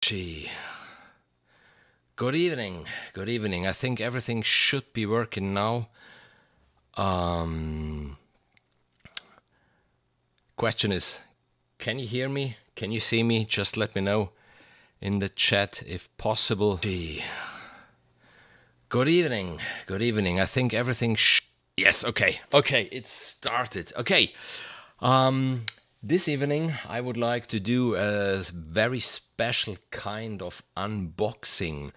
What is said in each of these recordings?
Gee. Good evening. Good evening. I think everything should be working now. Question is, can you hear me? Can you see me? Just let me know in the chat if possible. Gee. Good evening. Good evening. I think everything yes, okay. Okay, it started. Okay. This evening I would like to do a very special kind of unboxing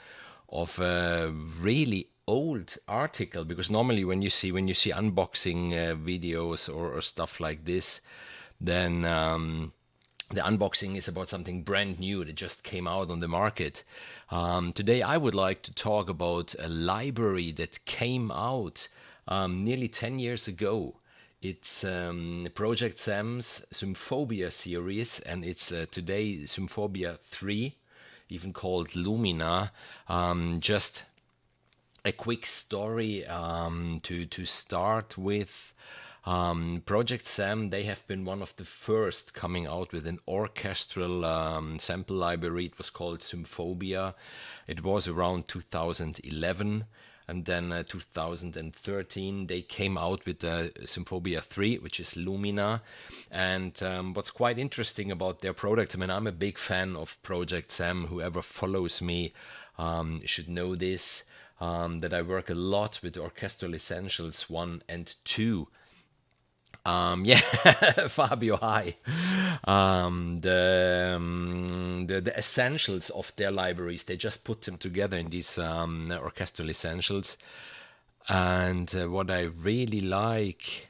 of a really old article, because normally when you see unboxing videos or stuff like this, then the unboxing is about something brand new that just came out on the market. Today I would like to talk about a library that came out nearly 10 years ago. It's ProjectSam's Symphobia Series, and it's today Symphobia 3, even called Lumina. Just a quick story to start with. ProjectSam, they have been one of the first coming out with an orchestral sample library. It was called Symphobia. It was around 2011. And then 2013, they came out with the Symphobia 3, which is Lumina. And what's quite interesting about their product, I mean, I'm a big fan of ProjectSam. Whoever follows me should know this, that I work a lot with Orchestral Essentials 1 and 2. Yeah, Fabio, hi. The essentials of their libraries, they just put them together in these orchestral essentials. And what I really like.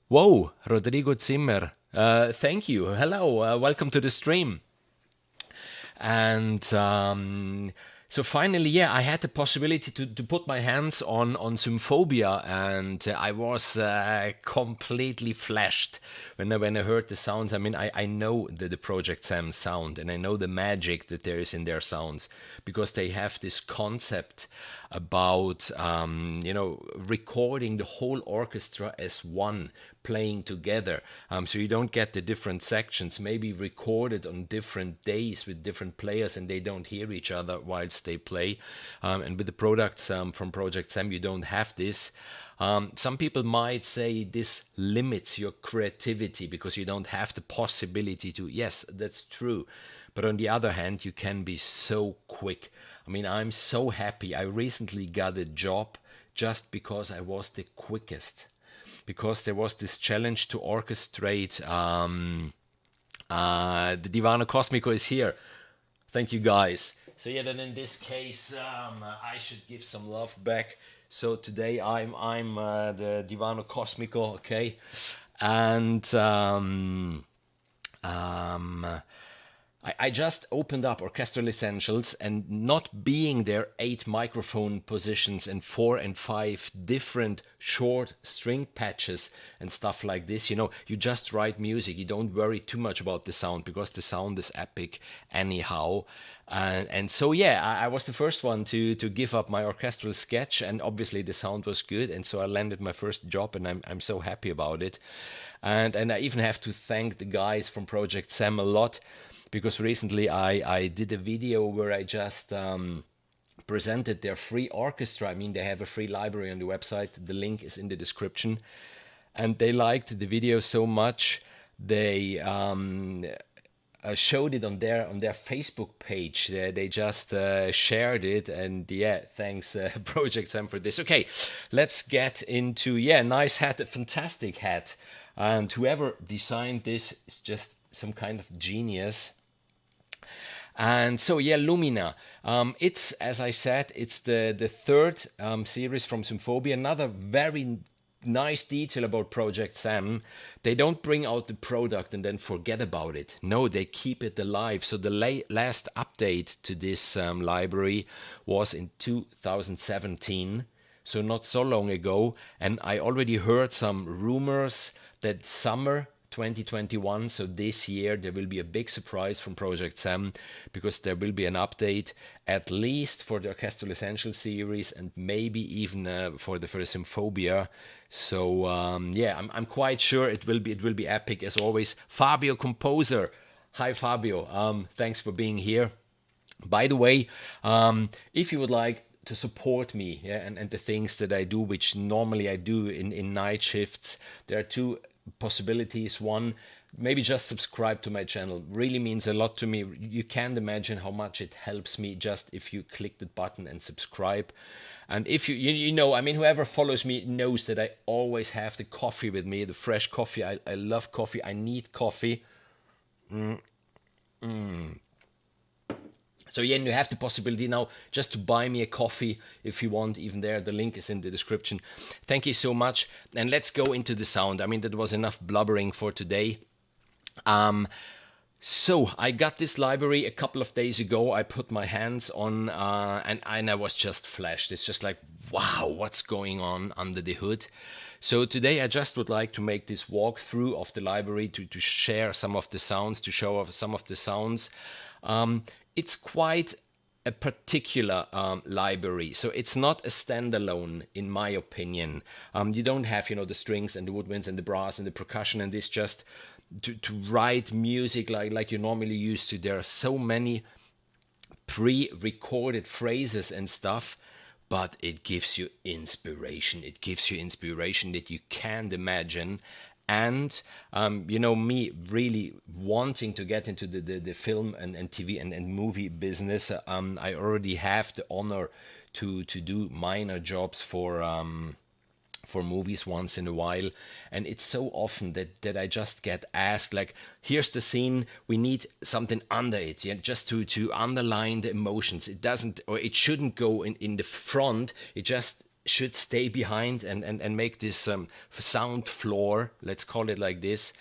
Whoa, Rodrigo Zimmer. Thank you. Hello, welcome to the stream. And so finally, yeah, I had the possibility to put my hands on Symphobia, and I was completely flashed when I heard the sounds. I mean, I know the ProjectSam sound, and I know the magic that there is in their sounds, because they have this concept about recording the whole orchestra as one, playing together, so you don't get the different sections maybe recorded on different days with different players, and they don't hear each other whilst they play. And with the products from ProjectSam, you don't have this. Some people might say this limits your creativity because you don't have the possibility to. Yes, that's true. But on the other hand, you can be so quick. I mean, I'm so happy. I recently got a job just because I was the quickest. Because there was this challenge to orchestrate. The Divano Cosmico is here. Thank you, guys. So yeah, then in this case, I should give some love back. So today I'm the Divano Cosmico, okay, and I just opened up Orchestral Essentials, and not being there 8 microphone positions and 4 and 5 different short string patches and stuff like this, you just write music. You don't worry too much about the sound, because the sound is epic anyhow. And so yeah, I was the first one to give up my orchestral sketch, and obviously the sound was good, and so I landed my first job, and I'm so happy about it. And I even have to thank the guys from ProjectSam a lot, because recently I did a video where I just presented their free orchestra. I mean, they have a free library on the website. The link is in the description. And they liked the video so much, they showed it on their Facebook page. They just shared it, and yeah, thanks ProjectSam for this. Okay, let's get into, yeah, nice hat, a fantastic hat. And whoever designed this is just some kind of genius. And so yeah, Lumina. It's, as I said, it's the third series from Symphobia. Another very nice detail about ProjectSam: they don't bring out the product and then forget about it. No, they keep it alive. So the last update to this library was in 2017, so not so long ago. And I already heard some rumors that summer 2021, so this year, there will be a big surprise from ProjectSam, because there will be an update, at least for the Orchestral Essentials series, and maybe even for the first Symphobia. So yeah, I'm quite sure it will be epic as always. Fabio Composer, hi Fabio, thanks for being here. By the way, if you would like to support me, yeah, and the things that I do, which normally I do in night shifts, there are two possibilities. One, maybe just subscribe to my channel. Really means a lot to me. You can't imagine how much it helps me just if you click the button and subscribe. And if you know, I mean, whoever follows me knows that I always have the coffee with me, the fresh coffee. I love coffee. I need coffee. So yeah, and you have the possibility now just to buy me a coffee if you want. Even there, the link is in the description. Thank you so much. And let's go into the sound. I mean, that was enough blubbering for today. So I got this library a couple of days ago. I put my hands on and I was just flashed. It's just like, wow, what's going on under the hood? So today I just would like to make this walkthrough of the library to share some of the sounds, to show off some of the sounds. It's quite a particular library, so it's not a standalone, in my opinion. You don't have, you know, the strings and the woodwinds and the brass and the percussion and this just to write music like you normally used to. There are so many pre-recorded phrases and stuff, but it gives you inspiration. It gives you inspiration that you can't imagine. And, you know, me really wanting to get into the film and TV and movie business, I already have the honor to do minor jobs for movies once in a while. And it's so often that I just get asked, like, here's the scene, we need something under it, yeah, just to underline the emotions. It doesn't, or it shouldn't go in the front, it just should stay behind and make this sound floor, let's call it like this.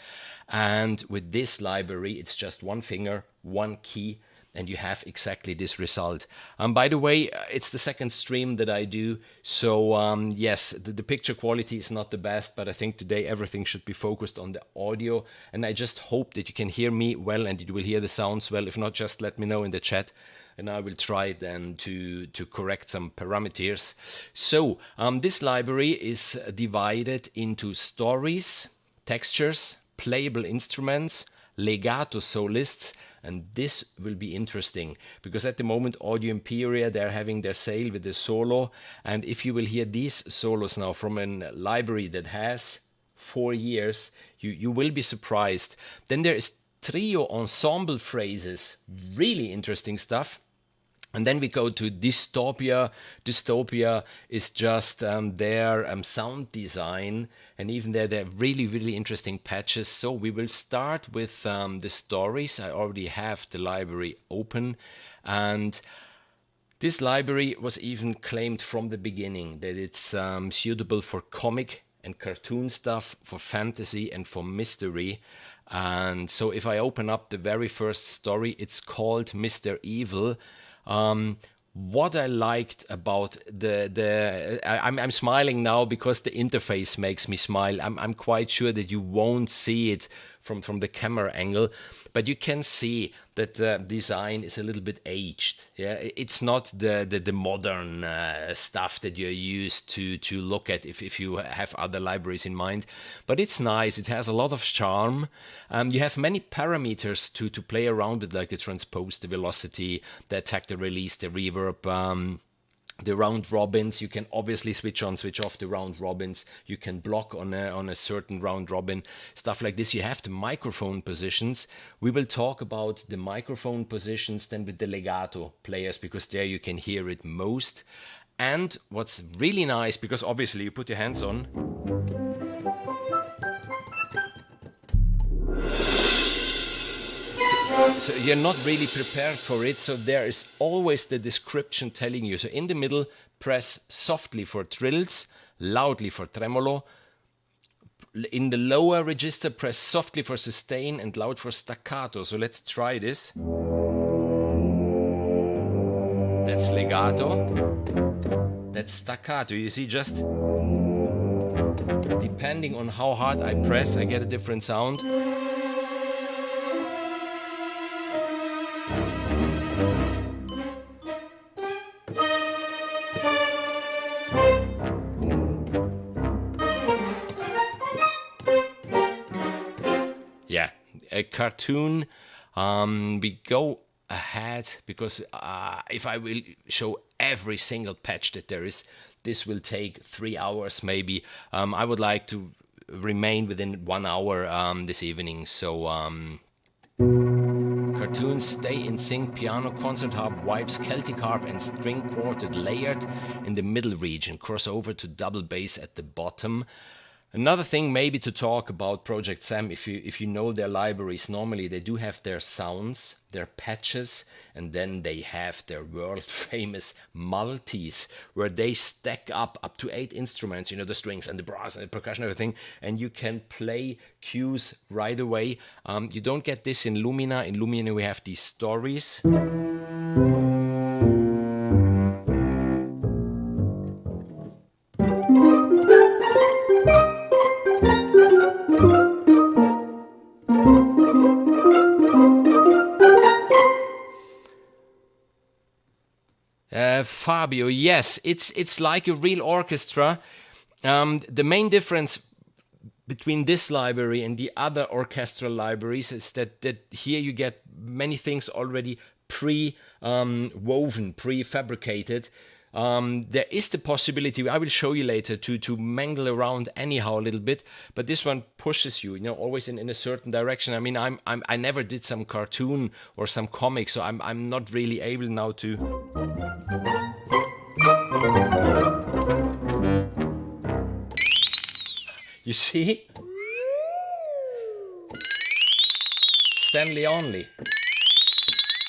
And with this library, it's just one finger, one key, and you have exactly this result. By the way, it's the second stream that I do, so yes, the picture quality is not the best, but I think today everything should be focused on the audio, and I just hope that you can hear me well and you will hear the sounds well. If not, just let me know in the chat, and I will try then to correct some parameters. So this library is divided into stories, textures, playable instruments, legato solists, and this will be interesting because at the moment Audio Imperia, they're having their sale with the solo, and if you will hear these solos now from a library that has 4 years, you will be surprised. Then there is trio ensemble phrases, really interesting stuff. And then we go to Dystopia. Dystopia is just their sound design, and even there, they're really, really interesting patches. So we will start with the stories. I already have the library open, and this library was even claimed from the beginning that it's suitable for comic and cartoon stuff, for fantasy and for mystery. And so if I open up the very first story, it's called Mr. Evil. What I liked about I'm smiling now because the interface makes me smile. I'm quite sure that you won't see it from the camera angle, but you can see that the design is a little bit aged. Yeah, it's not the modern stuff that you're used to look at if you have other libraries in mind. But it's nice. It has a lot of charm. You have many parameters to play around with, like the transpose, the velocity, the attack, the release, the reverb. The round robins, you can obviously switch on, switch off the round robins. You can block on a certain round robin, stuff like this. You have the microphone positions. We will talk about the microphone positions then with the legato players, because there you can hear it most. And what's really nice, because obviously you put your hands on, so you're not really prepared for it, so there is always the description telling you. So in the middle, press softly for trills, loudly for tremolo. In the lower register, press softly for sustain and loud for staccato. So let's try this. That's legato. That's staccato. You see, just depending on how hard I press, I get a different sound. Yeah, a cartoon. We go ahead, because if I will show every single patch that there is, this will take 3 hours maybe. I would like to remain within 1 hour this evening. So cartoons, stay in sync, piano, concert harp, wipes, Celtic harp and string quartet layered in the middle region, cross over to double bass at the bottom. Another thing maybe to talk about ProjectSam, if you know their libraries, normally they do have their sounds, their patches, and then they have their world famous multis, where they stack up to 8 instruments, you know, the strings and the brass and the percussion and everything, and you can play cues right away. You don't get this in Lumina. In Lumina we have these stories. Fabio, yes, it's like a real orchestra. The main difference between this library and the other orchestral libraries is that here you get many things already pre-woven, prefabricated. There is the possibility, I will show you later, to mangle around anyhow a little bit, but this one pushes you, you know, always in a certain direction. I mean, I never did some cartoon or some comic, so I'm not really able now to. You see? Stanley only.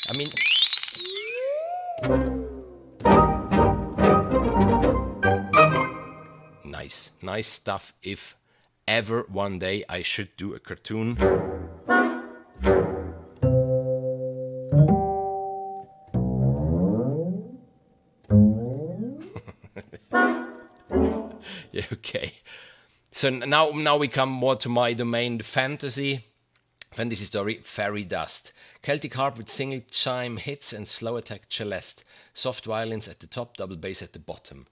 I mean. Nice stuff. If ever one day I should do a cartoon. Yeah, okay. So now we come more to my domain, the fantasy story, Fairy Dust. Celtic harp with single chime hits and slow attack celeste. Soft violins at the top, double bass at the bottom.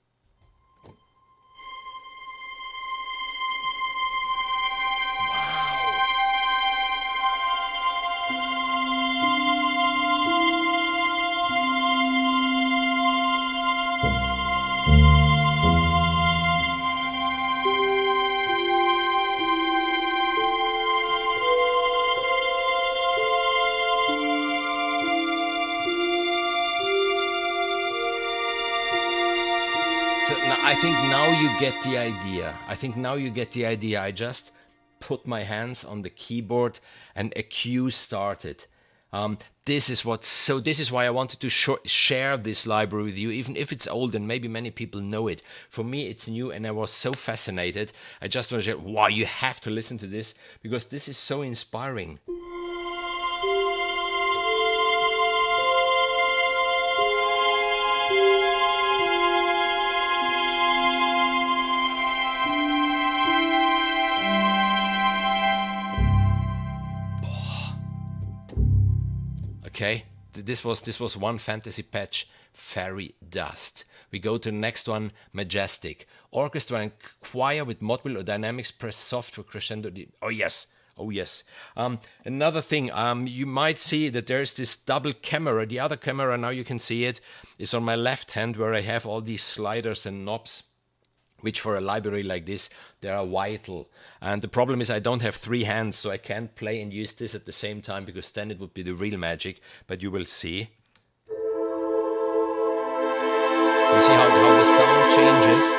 I think now you get the idea. I just put my hands on the keyboard and a cue started. This is why I wanted to share this library with you, even if it's old and maybe many people know it. For me, it's new, and I was so fascinated. I just want to share, wow, you have to listen to this, because this is so inspiring. Okay, this was one fantasy patch, Fairy Dust. We go to the next one, Majestic. Orchestra and choir with module or dynamics, press soft for crescendo. Oh yes. Another thing, you might see that there's this double camera. The other camera, now you can see it, is on my left hand, where I have all these sliders and knobs, which for a library like this, they are vital. And the problem is I don't have 3 hands, so I can't play and use this at the same time, because then it would be the real magic, but you will see. You see how the sound changes?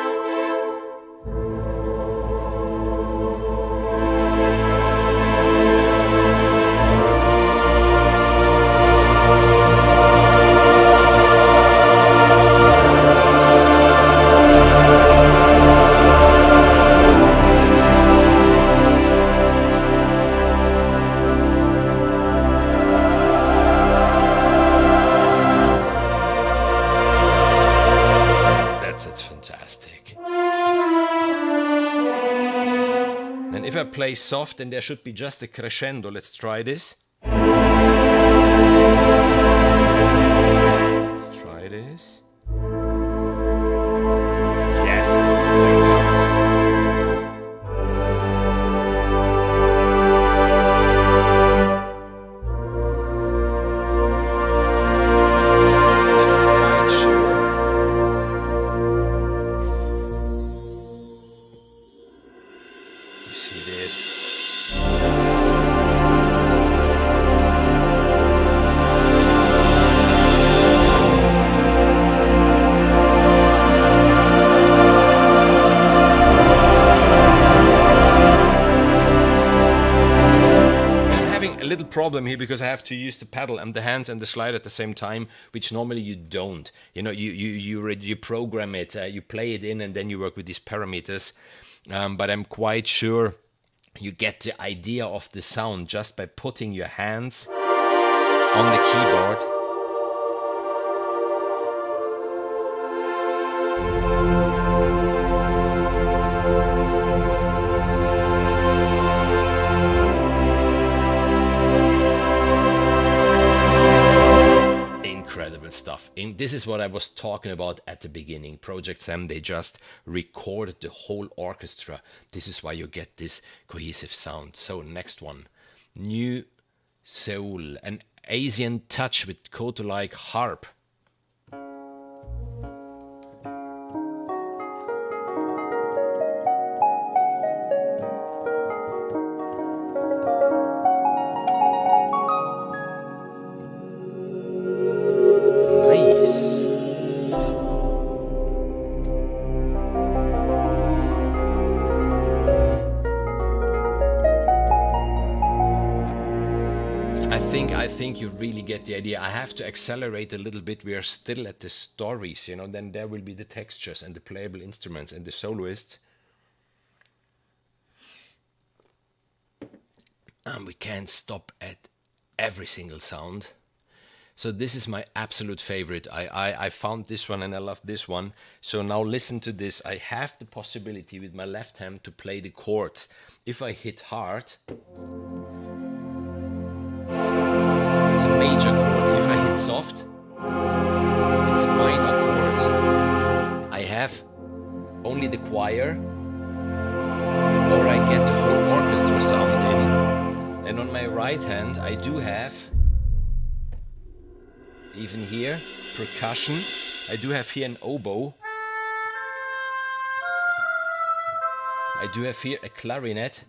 If I play soft, then there should be just a crescendo. Let's try this. Let's try this. Yes, there it comes. problem here because I have to use the pedal and the hands and the slide at the same time, which normally you don't. You know, you program it, you play it in, and then you work with these parameters. But I'm quite sure you get the idea of the sound just by putting your hands on the keyboard. Incredible stuff. This is what I was talking about at the beginning. ProjectSam, they just recorded the whole orchestra. This is why you get this cohesive sound. So next one, New Soul, an Asian touch with koto-like harp. I think you really get the idea. I have to accelerate a little bit. We are still at the stories, you know, then there will be the textures and the playable instruments and the soloists. And we can't stop at every single sound. So this is my absolute favorite. I found this one and I love this one. So now listen to this. I have the possibility with my left hand to play the chords. If I hit hard, it's a major chord. If I hit soft, it's a minor chord. I have only the choir, or I get the whole orchestra sound in. And on my right hand, I do have, even here, percussion. I do have here an oboe. I do have here a clarinet.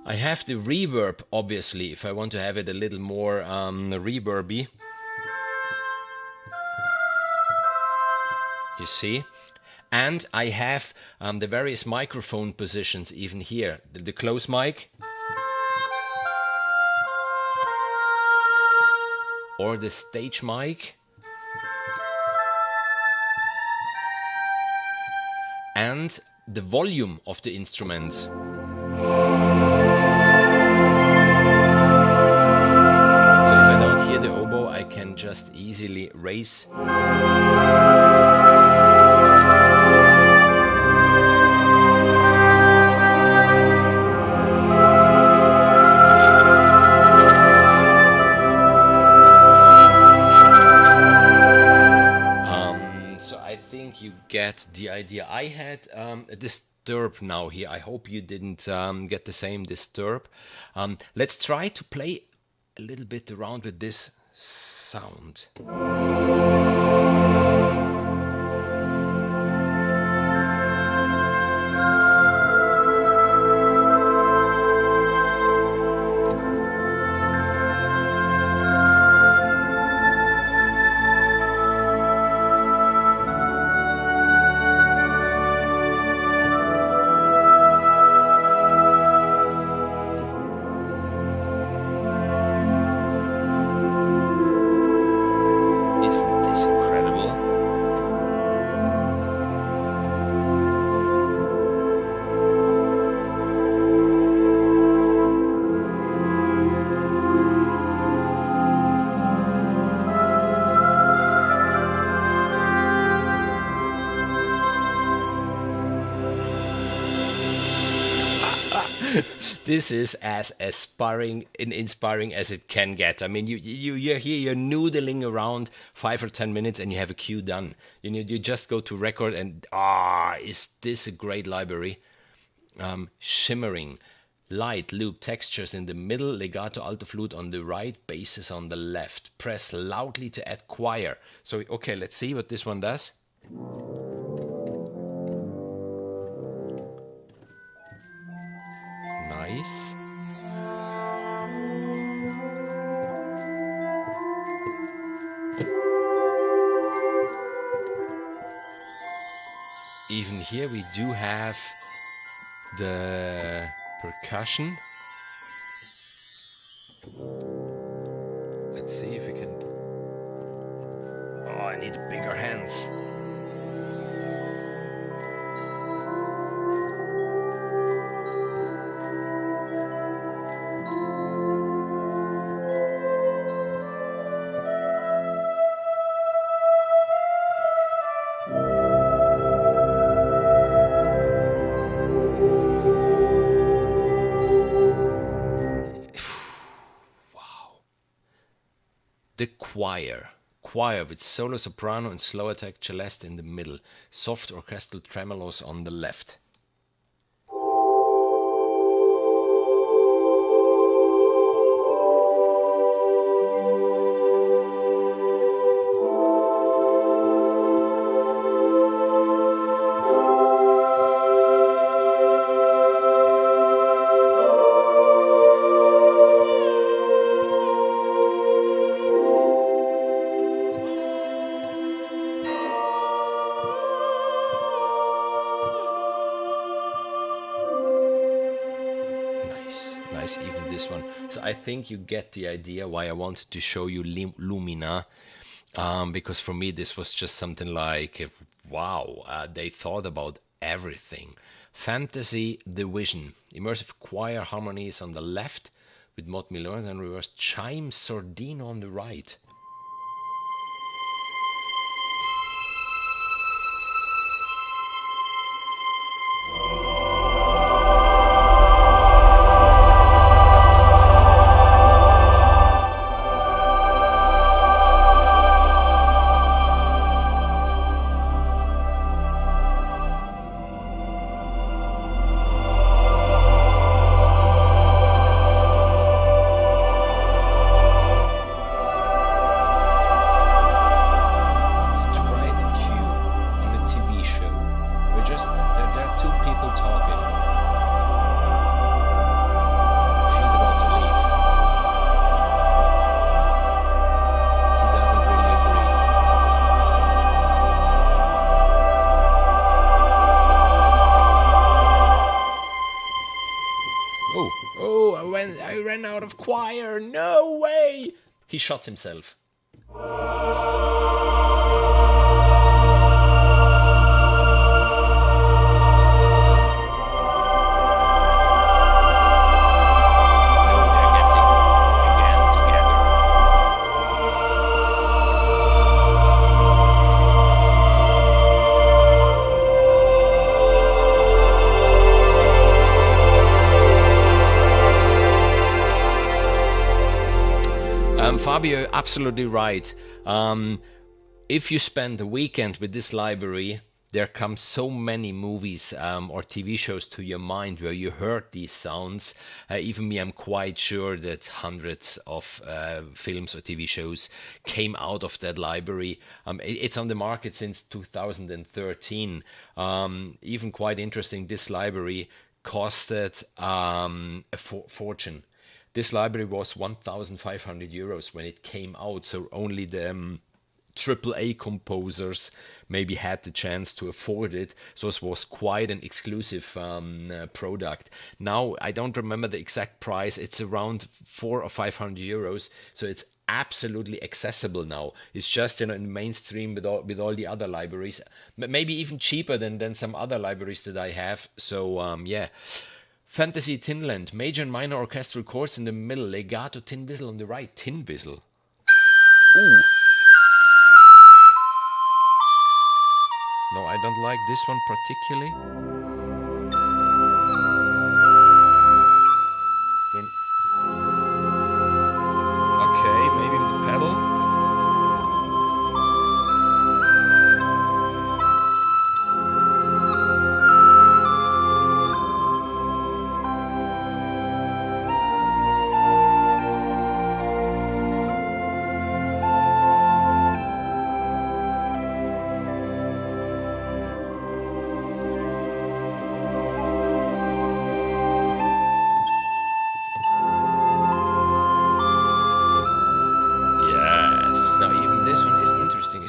I have the reverb, obviously, if I want to have it a little more reverby. You see? And I have the various microphone positions even here. The close mic. Or the stage mic. And the volume of the instruments. I can just easily raise. So I think you get the idea. I had a disturb now here. I hope you didn't get the same disturb. Let's try to play a little bit around with this sound. This is as inspiring as it can get. I mean, you're here, you're noodling around 5 or 10 minutes and you have a cue done. You just go to record and, is this a great library? Shimmering, light, loop, textures in the middle, legato, alto flute on the right, basses on the left. Press loudly to add choir. So, okay, let's see what this one does. Nice. Even here we do have the percussion. Let's see if we can... Oh, I need bigger hands. The choir with solo soprano and slow attack celeste in the middle, soft orchestral tremolos on the left. Even this one. So I think you get the idea why I wanted to show you Lumina, because for me this was just something like, wow, they thought about everything. Fantasy, the vision, immersive choir harmonies on the left with mod milons and reverse chime sordino on the right. I ran out of choir. No way! He shot himself. Fabio, absolutely right. If you spend the weekend with this library, there come so many movies or TV shows to your mind where you heard these sounds. Even me, I'm quite sure that hundreds of films or TV shows came out of that library. It's on the market since 2013. Even quite interesting, this library costed a fortune. This library was 1,500 euros when it came out, so only the AAA composers maybe had the chance to afford it. So it was quite an exclusive product. Now, I don't remember the exact price. It's around 400 or 500 euros, so it's absolutely accessible now. It's just, in the mainstream with all the other libraries, maybe even cheaper than some other libraries that I have. So, yeah. Fantasy Tinland, major and minor orchestral chords in the middle, legato tin whistle on the right. Tin whistle. Ooh. No, I don't like this one particularly. Okay, maybe with the pedal.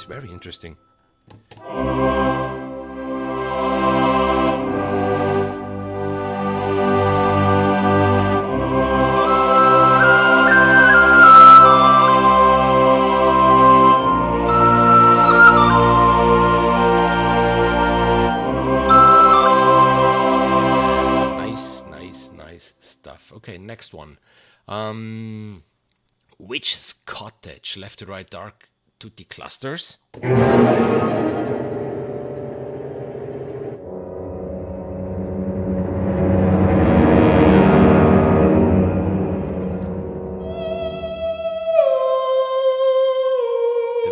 Very interesting. Witch's Cottage, left to right dark tutti clusters. The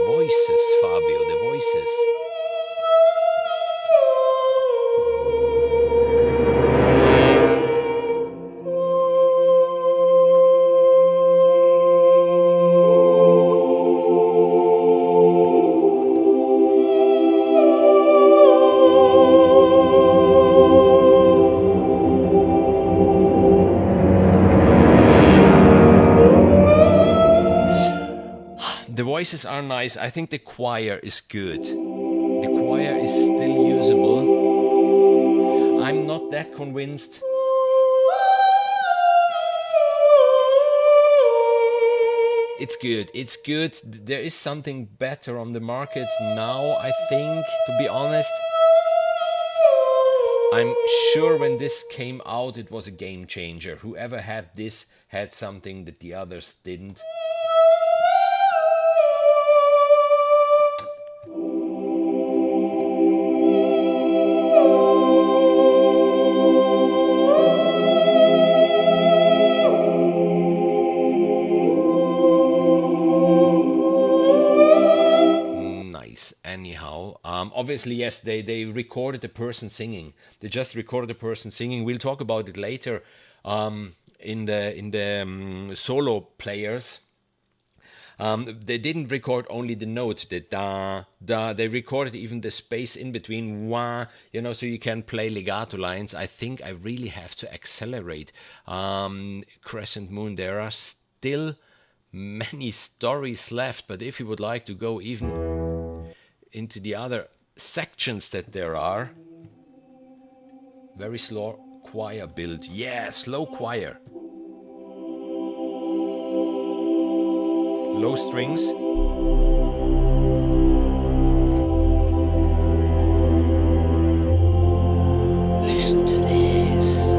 voices, Fabio, the voices. The voices are nice. I think the choir is good. The choir is still usable. I'm not that convinced. It's good. It's good. There is something better on the market now, I think, to be honest. I'm sure when this came out, it was a game changer. Whoever had this had something that the others didn't. Anyhow, obviously, yes, they recorded the person singing. They just recorded the person singing. We'll talk about it later in the solo players. They didn't record only the note, the da, da. They recorded even the space in between, wah, you know, so you can play legato lines. I think I really have to accelerate. Crescent Moon, there are still many stories left, but if you would like to go even into the other sections that there are, very slow choir build. Yeah, slow choir. Low strings. Listen to this.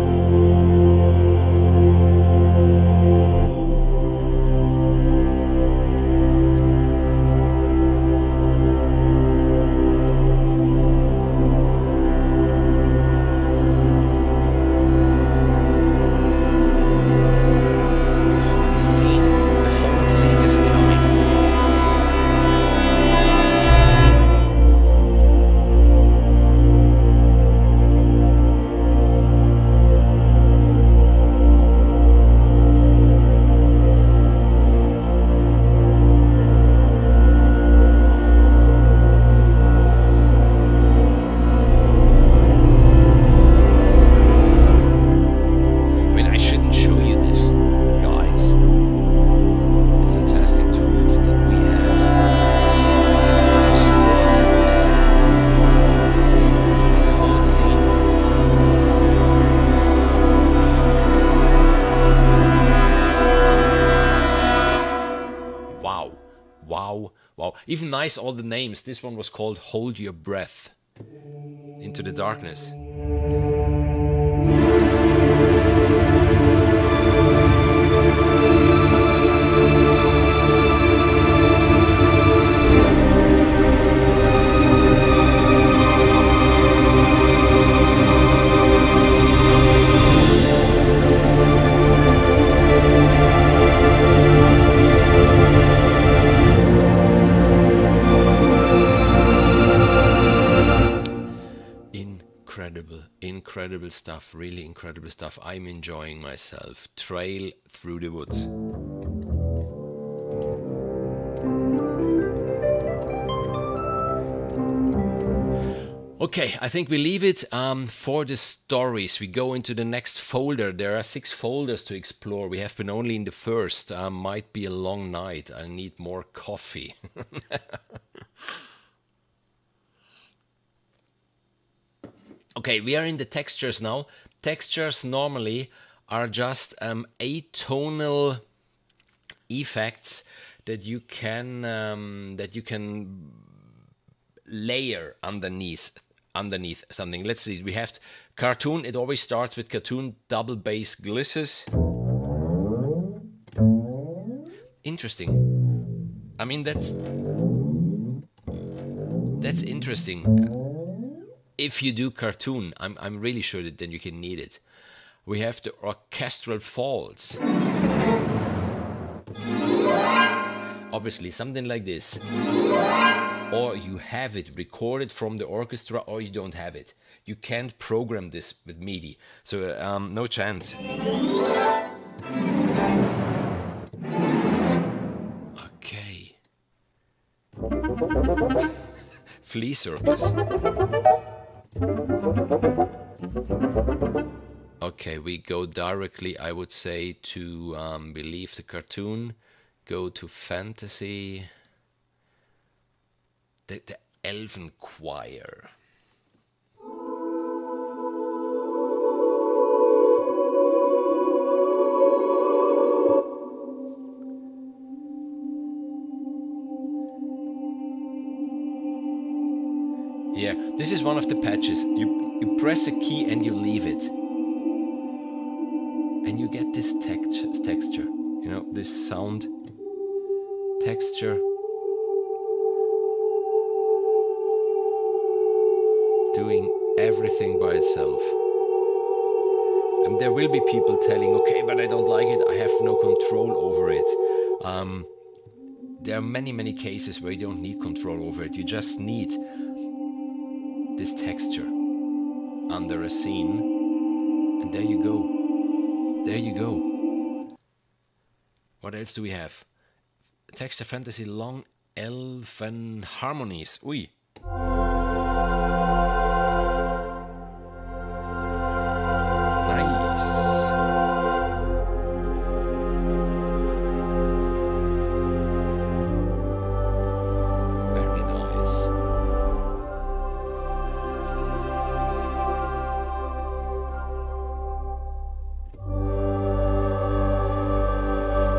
Even nice, all the names. This one was called Hold Your Breath. Into the Darkness. Incredible stuff, really incredible stuff. I'm enjoying myself. Trail through the woods. Okay, I think we leave it for the stories. We go into the next folder. There are 6 folders to explore. We have been only in the first. Might be a long night. I need more coffee. Okay, we are in the textures now. Textures normally are just atonal effects that you can layer underneath something. Let's see. We have cartoon. It always starts with cartoon double bass glisses. Interesting. I mean, that's interesting. If you do cartoon, I'm really sure that then you can need it. We have the orchestral falls. Obviously, something like this. Or you have it recorded from the orchestra, or you don't have it. You can't program this with MIDI. So, no chance. Okay. Flea circus. Okay, we go directly, I would say, to leave the cartoon, go to fantasy, the elven choir. Yeah, this is one of the patches. You press a key and you leave it. And you get this texture, you know, this sound texture. Doing everything by itself. And there will be people telling, okay, but I don't like it, I have no control over it. There are many cases where you don't need control over it. You just need this texture under a scene, and there you go. There you go. What else do we have? Texture fantasy long elven harmonies. Ui. Nice. Very nice.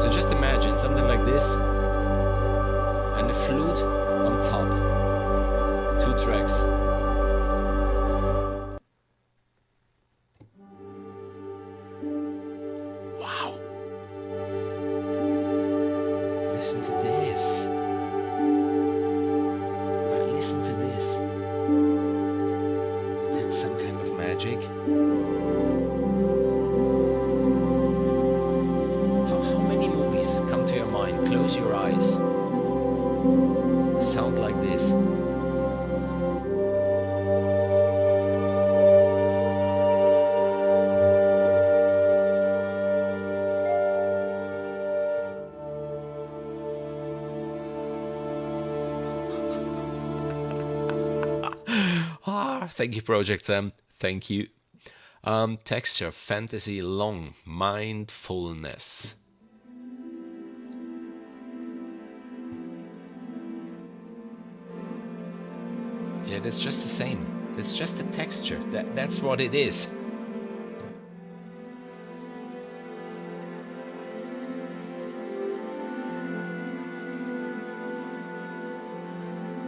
So just imagine something like this, and a flute on top, 2 tracks. Wow! Listen to this. Well, listen to this. That's some kind of magic. How many movies come to your mind? Close your eyes. Sound like this. Thank you, ProjectSam. Thank you. Texture fantasy long mindfulness. Yeah, that's just the same. It's just a texture. That's what it is.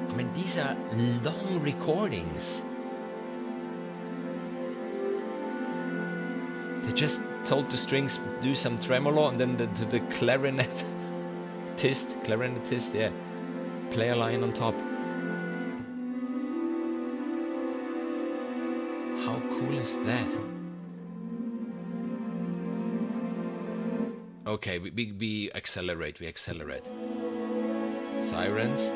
I mean, these are long recordings. They just told the strings do some tremolo, and then the clarinetist, yeah, play a line on top. How cool is that? Okay, we accelerate, Sirens.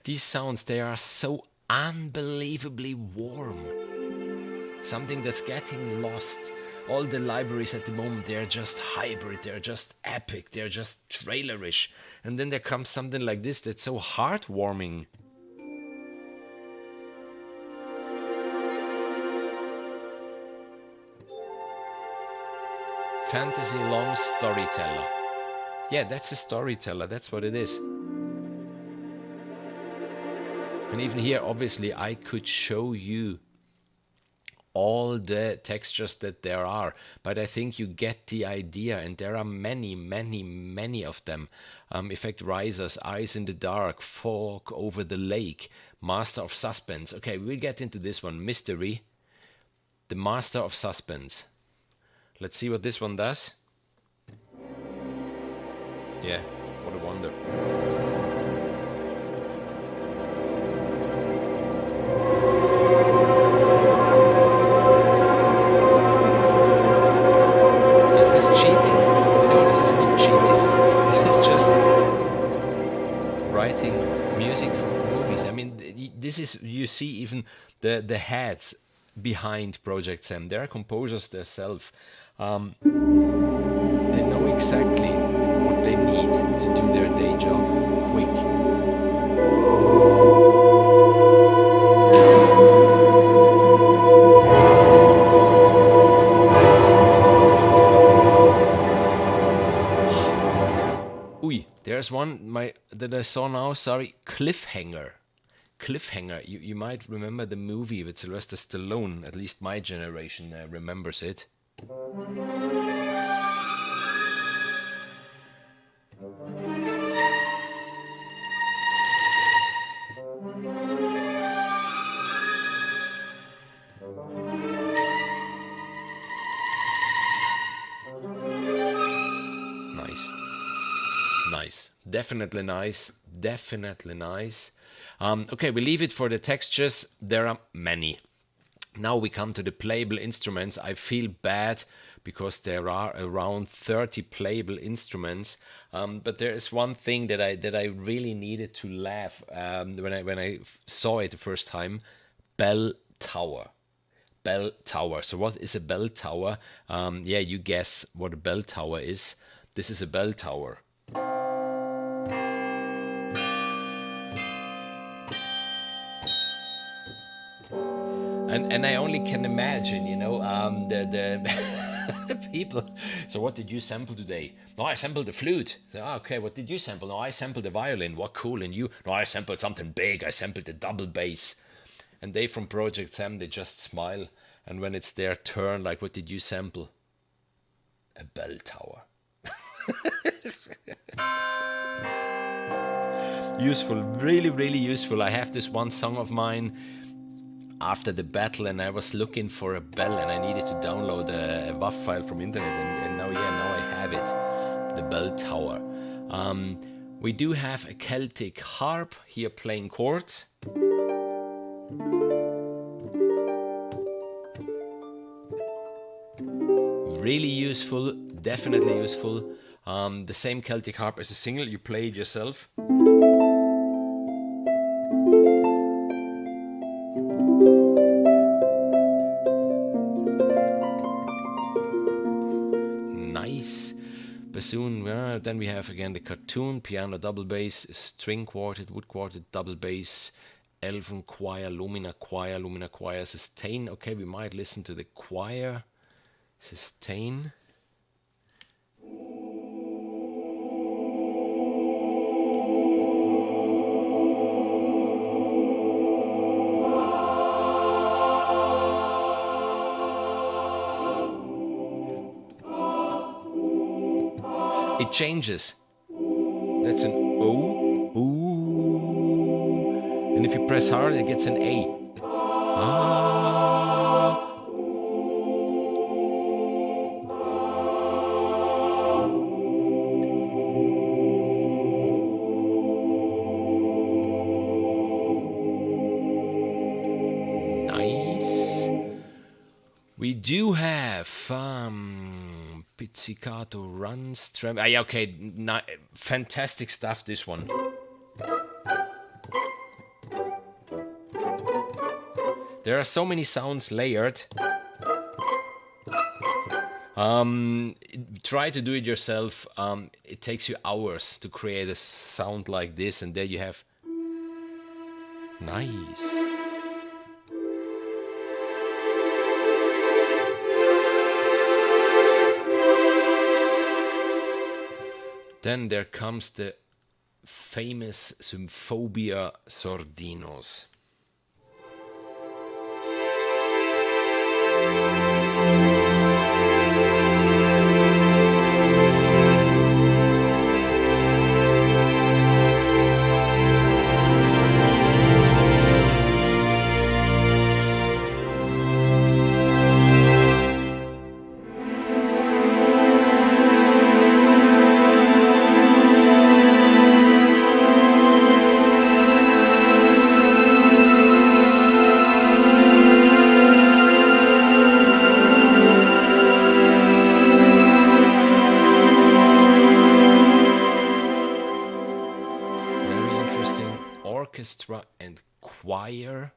These sounds, they are so unbelievably warm. Something that's getting lost. All the libraries at the moment, they're just hybrid, they're just epic, they're just trailerish. And then there comes something like this that's so heartwarming. Fantasy long storyteller. Yeah, that's a storyteller, that's what it is. And even here, obviously, I could show you all the textures that there are, but I think you get the idea, and there are many, many, many of them. Effect Risers, Eyes in the Dark, Fog Over the Lake, Master of Suspense. Okay, we'll get into this one. Mystery, the Master of Suspense. Let's see what this one does. Yeah, what a wonder. Music for movies. I mean, this is, you see even the heads behind ProjectSam. They're composers themselves. They know exactly what they need to do their day job quick. There's one that I saw now, sorry, Cliffhanger. Cliffhanger. You might remember the movie with Sylvester Stallone, at least my generation remembers it. Nice. Definitely nice. Definitely nice. Okay, we leave it for the textures. There are many. Now we come to the playable instruments. I feel bad because there are around 30 playable instruments. But there is one thing that I really needed to laugh when I saw it the first time. Bell tower. Bell tower. So what is a bell tower? Yeah, you guess what a bell tower is. This is a bell tower. And I only can imagine, the people. So what did you sample today? No, I sampled the flute. So, okay, what did you sample? No, I sampled the violin. What cool. And you? No, I sampled something big. I sampled the double bass. And they from ProjectSam, they just smile. And when it's their turn, like, what did you sample? A bell tower. Useful, really, really useful. I have this one song of mine after the battle, and I was looking for a bell, and I needed to download a WAV file from internet, and now I have it, the bell tower. We do have a Celtic harp here playing chords. Really useful, definitely useful. The same Celtic harp as a single, you play it yourself. Nice. Bassoon, then we have again the cartoon, piano double bass, string quartet, wood quartet, double bass, elven choir, Lumina choir, sustain. Okay, we might listen to the choir. Sustain. It changes. That's an O. Ooh. And if you press hard, it gets an A. Ah. Nice. We do have pizzicato runs, okay, fantastic stuff, this one. There are so many sounds layered. Try to do it yourself. It takes you hours to create a sound like this, and there you have. Nice. Then there comes the famous Symphobia Sordinos. Orchestra and choir.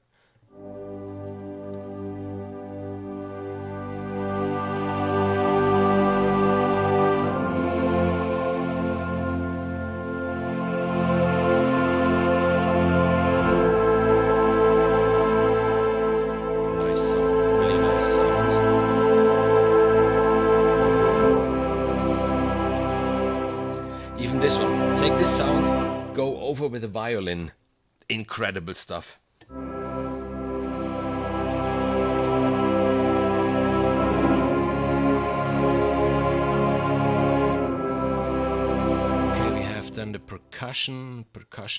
Nice sound, really nice sound. Even this one, take this sound, go over with the violin. Incredible stuff. Okay, we have done the percussion.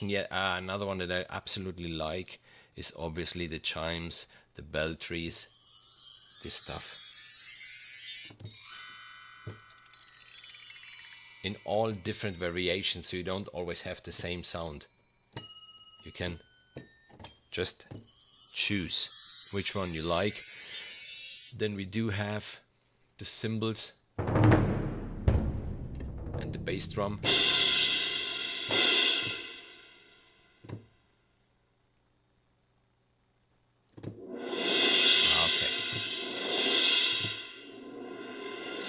Yeah, another one that I absolutely like is obviously the chimes, the bell trees, this stuff. In all different variations, so you don't always have the same sound. You can just choose which one you like. Then we do have the cymbals and the bass drum. Okay.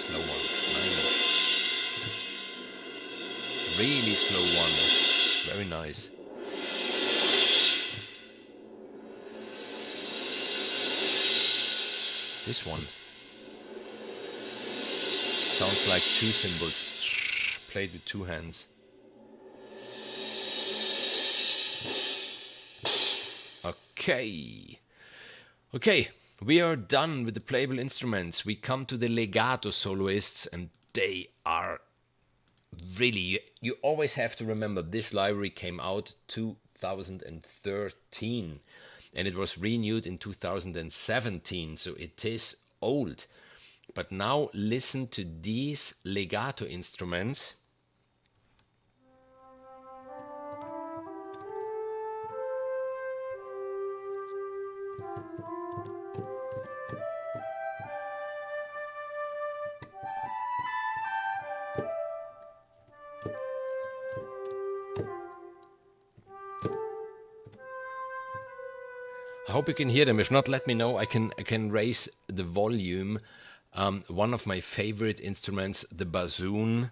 Slow ones. Nice. Really slow ones. Very nice. This one sounds like two cymbals played with two hands. Okay, we are done with the playable instruments. We come to the legato soloists, and they are really, you always have to remember this library came out 2013. And it was renewed in 2017, so it is old. But now listen to these legato instruments. I hope you can hear them. If not, let me know. I can raise the volume. One of my favorite instruments, the bassoon.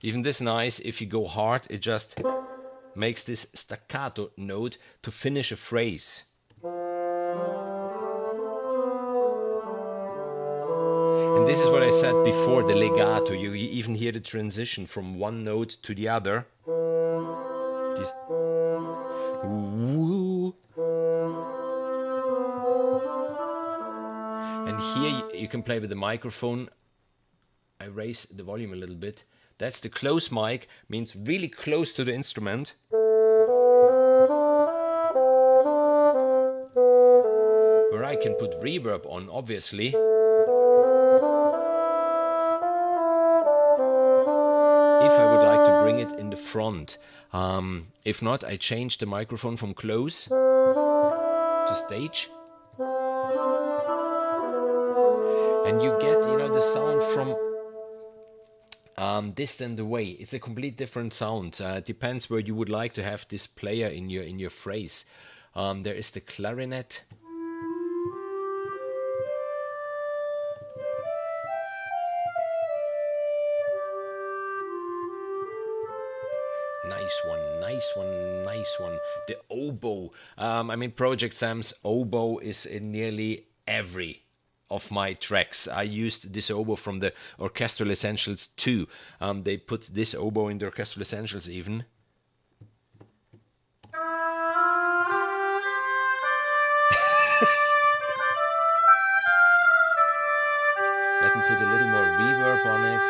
Even this nice. If you go hard, it just makes this staccato note to finish a phrase. And this is what I said before, the legato. You even hear the transition from one note to the other. This woo. And here you can play with the microphone. I raise the volume a little bit. That's the close mic, means really close to the instrument. Where I can put reverb on, obviously. If I would like to bring it in the front. If not, I change the microphone from close to stage. And you get, the sound from distant away. It's a complete different sound. It depends where you would like to have this player in your phrase. There is the clarinet. Nice one, nice one, nice one. The oboe. I mean, Project Sam's oboe is in nearly every of my tracks. I used this oboe from the Orchestral Essentials too. They put this oboe in the Orchestral Essentials even. Let me put a little more reverb on it.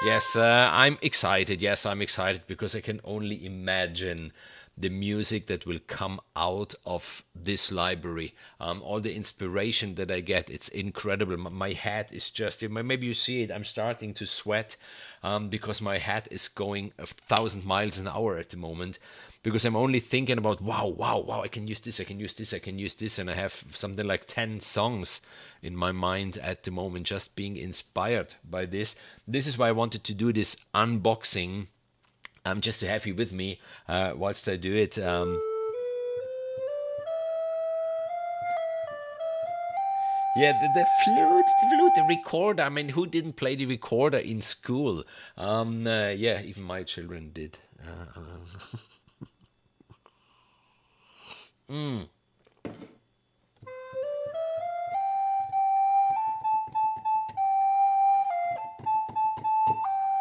Yes, I'm excited. Yes, I'm excited because I can only imagine the music that will come out of this library. All the inspiration that I get, it's incredible. My head is just, maybe you see it, I'm starting to sweat because my head is going 1,000 miles an hour at the moment. Because I'm only thinking about, wow, I can use this, I can use this, I can use this. And I have something like 10 songs in my mind at the moment, just being inspired by this. This is why I wanted to do this unboxing, just to have you with me whilst I do it. Yeah, the flute, the recorder. I mean, who didn't play the recorder in school? Yeah, even my children did.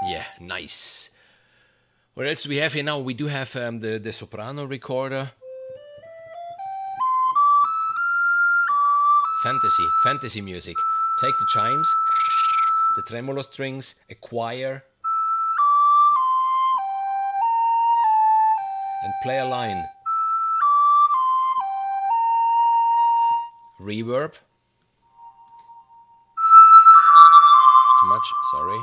Yeah, nice. What else do we have here now? We do have the soprano recorder. Fantasy music. Take the chimes, the tremolo strings, a choir, and play a line. Reverb. Too much, sorry.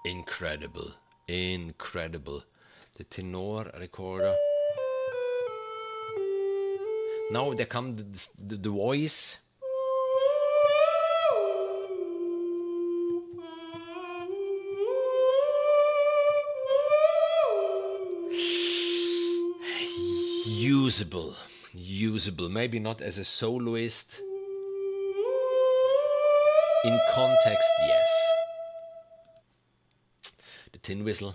Incredible, incredible. The tenor recorder. Now there comes the voice. Usable, maybe not as a soloist. In context, yes. The tin whistle.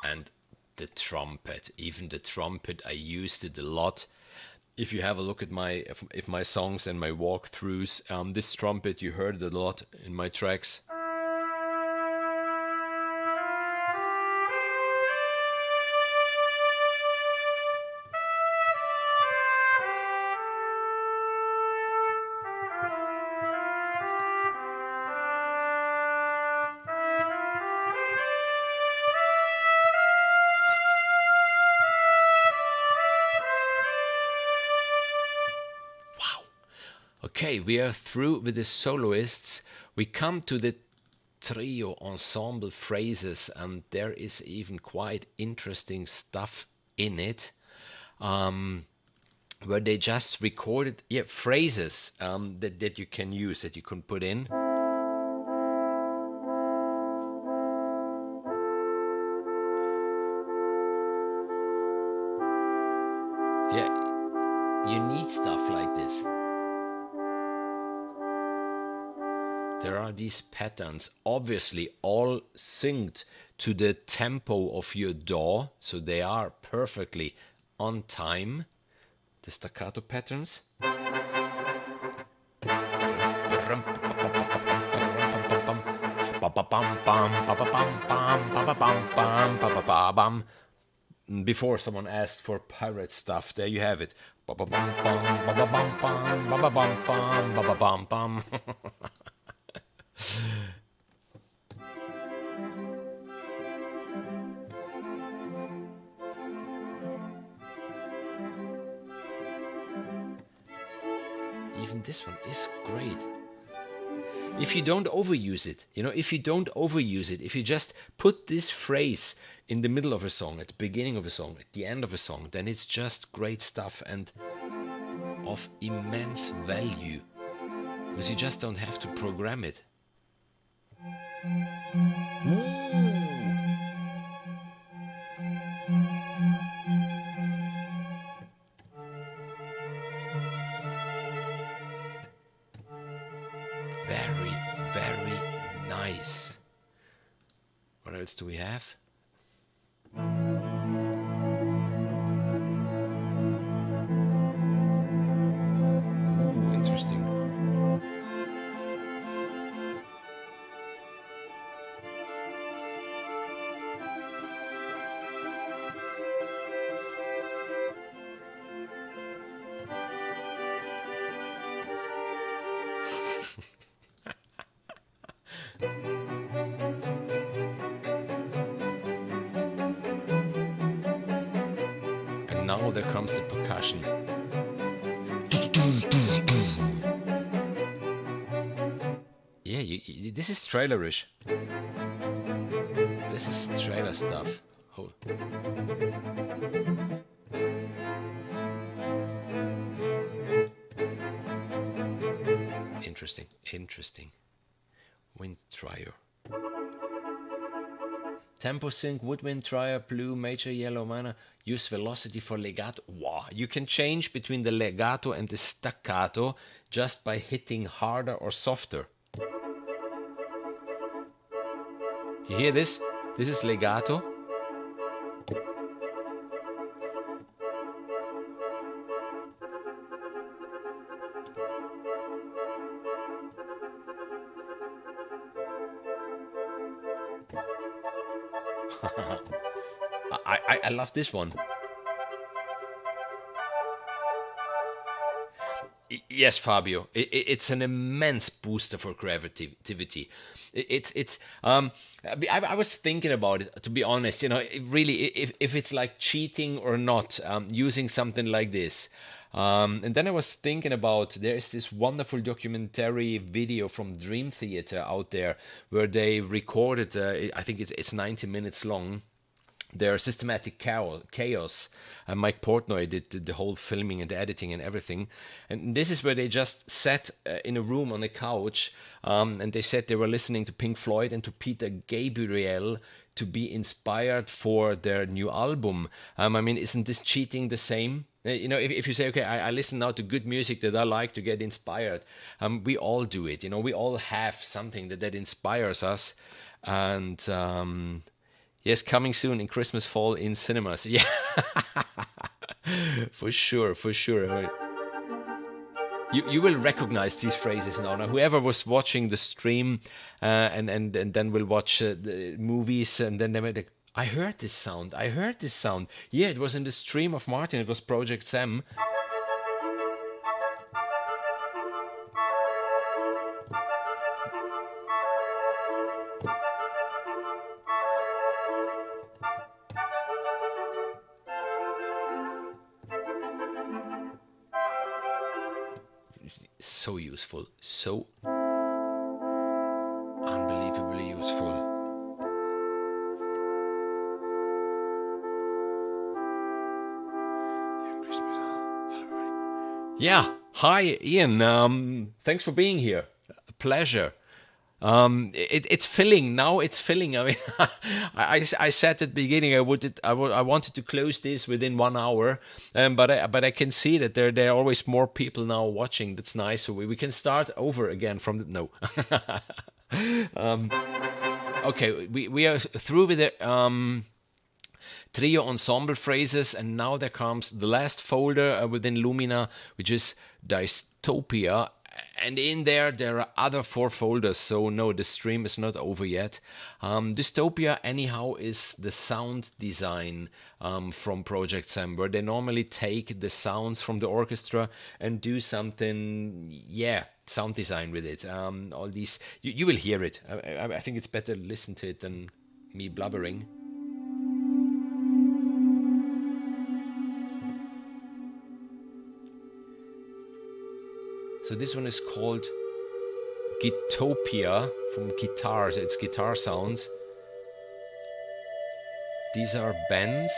And the trumpet. Even the trumpet, I used it a lot. If you have a look at my songs and my walkthroughs, this trumpet, you heard it a lot in my tracks. Okay, we are through with the soloists. We come to the trio ensemble phrases, and there is even quite interesting stuff in it, where they just recorded phrases that you can use, that you can put in. Yeah, you need stuff like this. There are these patterns, obviously all synced to the tempo of your DAW, so they are perfectly on time. The staccato patterns. Before someone asked for pirate stuff, there you have it. Even this one is great. if you don't overuse it, if you don't overuse it, if you just put this phrase in the middle of a song, at the beginning of a song, at the end of a song, then it's just great stuff and of immense value, because you just don't have to program it. Very, very nice. What else do we have? Ooh, interesting. And now there comes the percussion. Yeah, this is trailerish. This is trailer stuff. Oh. Interesting, interesting. Wind Trier. Tempo sync, woodwind trier, blue, major, yellow minor. Use velocity for legato. Wow, you can change between the legato and the staccato just by hitting harder or softer. You hear this? This is legato. I love this one. Yes, Fabio, it's an immense booster for creativity. I was thinking about it, to be honest, really, if it's like cheating or not, using something like this. And then I was thinking about, there's this wonderful documentary video from Dream Theater out there where they recorded, I think it's 90 minutes long, their systematic chaos. Mike Portnoy did the whole filming and the editing and everything. And this is where they just sat in a room on a couch, and they said they were listening to Pink Floyd and to Peter Gabriel to be inspired for their new album. I mean, isn't this cheating the same? If you say, okay, I listen now to good music that I like to get inspired, we all do it. We all have something that inspires us. And yes, coming soon in Christmas fall in cinemas. Yeah, for sure. You will recognize these phrases now. Whoever was watching the stream and then will watch the movies, and then they might like, I heard this sound. Yeah, it was in the stream of Martin. It was Project Sam. So useful, so unbelievably useful. Yeah, hi Ian. Thanks for being here. A pleasure. It's filling now. It's filling. I mean, I said at the beginning I wanted to close this within 1 hour, but I can see that there are always more people now watching. That's nice. So we can start over again from no. Okay, we are through with the trio ensemble phrases, and now there comes the last folder within Lumina, which is Dystopia. And in there are other 4 folders, so no, the stream is not over yet. Dystopia, anyhow, is the sound design from ProjectSam, where they normally take the sounds from the orchestra and do something, sound design with it. All these, you will hear it. I think it's better to listen to it than me blubbering. So this one is called Guitopia from guitars. It's guitar sounds. These are bends.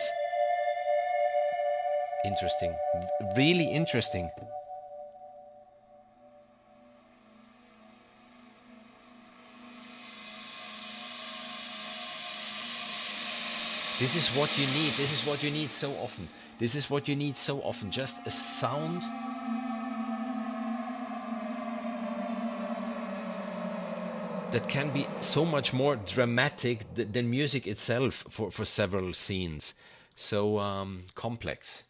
Interesting. Really interesting. This is what you need. This is what you need so often. This is what you need so often. Just a sound that can be so much more dramatic than music itself for several scenes. So complex.